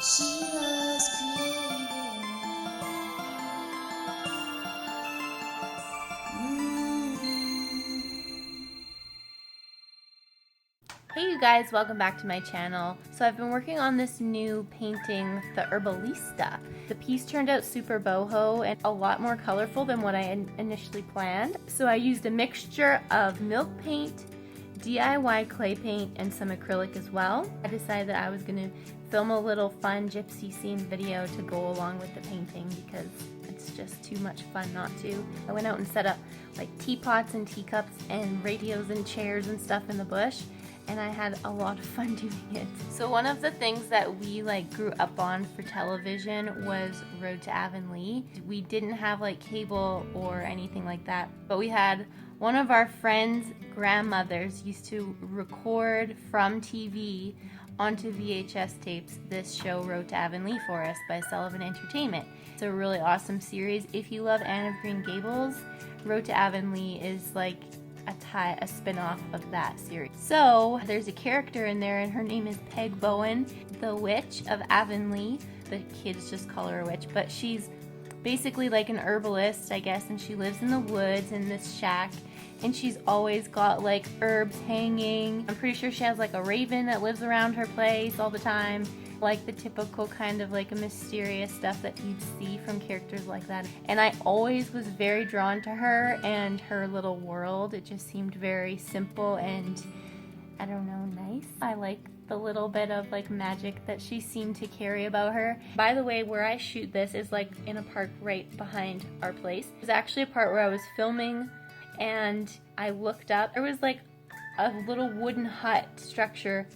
She was created. Hey you guys, welcome back to my channel. So I've been working on this new painting, the Herbalista. The piece turned out super boho and a lot more colorful than what I initially planned. So I used a mixture of milk paint, DIY clay paint, and some acrylic as well. I decided that I was going to film a little fun gypsy scene video to go along with the painting because it's just too much fun not to. I went out and set up like teapots and teacups and radios and chairs and stuff in the bush, and I had a lot of fun doing it. So one of the things that we grew up on for television was Road to Avonlea. We didn't have cable or anything like that, but we had one of our friends' grandmothers used to record from TV onto VHS tapes this show Road to Avonlea for us by Sullivan Entertainment. It's a really awesome series. If you love Anne of Green Gables, Road to Avonlea is like a spin-off of that series. So there's a character in there and her name is Peg Bowen, the witch of Avonlea. The kids just call her a witch, but she's basically like an herbalist, I guess, and she lives in the woods in this shack, and she's always got herbs hanging. I'm pretty sure she has a raven that lives around her place all the time, like the typical kind of a mysterious stuff that you'd see from characters like that. And I always was very drawn to her and her little world. It just seemed very simple and, I don't know, nice. I like the little bit of magic that she seemed to carry about her. By the way, where I shoot this is in a park right behind our place. There's actually a part where I was filming and I looked up. There was a little wooden hut structure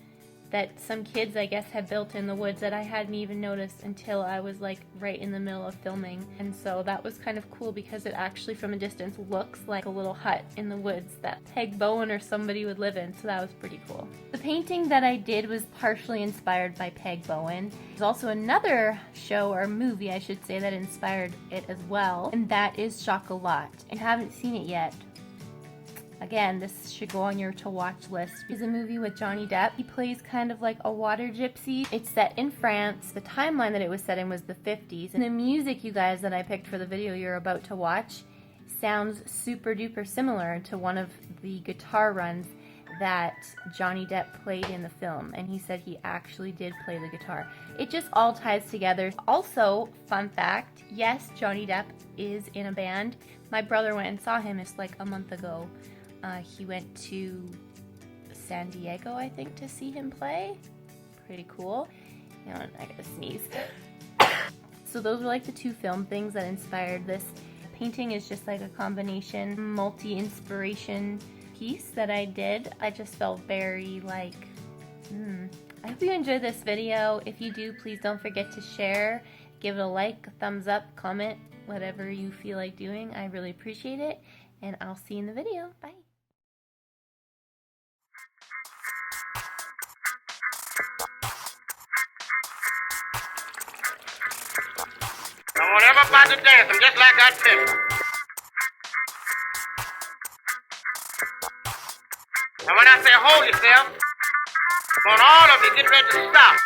that some kids, I guess, had built in the woods that I hadn't even noticed until I was right in the middle of filming. And so that was kind of cool because it actually from a distance looks like a little hut in the woods that Peg Bowen or somebody would live in, so that was pretty cool. The painting that I did was partially inspired by Peg Bowen. There's also another show or movie, I should say, that inspired it as well, and that is Chocolat. If you haven't seen it yet, again, this should go on your to watch list. It's a movie with Johnny Depp. He plays kind of like a water gypsy. It's set in France. The timeline that it was set in was the 50s. And the music, you guys, that I picked for the video you're about to watch sounds super duper similar to one of the guitar runs that Johnny Depp played in the film. And he said he actually did play the guitar. It just all ties together. Also, fun fact, yes, Johnny Depp is in a band. My brother went and saw him just a month ago. He went to San Diego, I think, to see him play. Pretty cool. You know, I gotta sneeze. So those were the two film things that inspired this. Painting is just a combination, multi-inspiration piece that I did. I just felt very I hope you enjoyed this video. If you do, please don't forget to share, give it a like, a thumbs up, comment, whatever you feel like doing. I really appreciate it, and I'll see you in the video. Bye. I want everybody to dance. I'm just like I tell you. And when I say hold yourself, I want all of you to get ready to stop.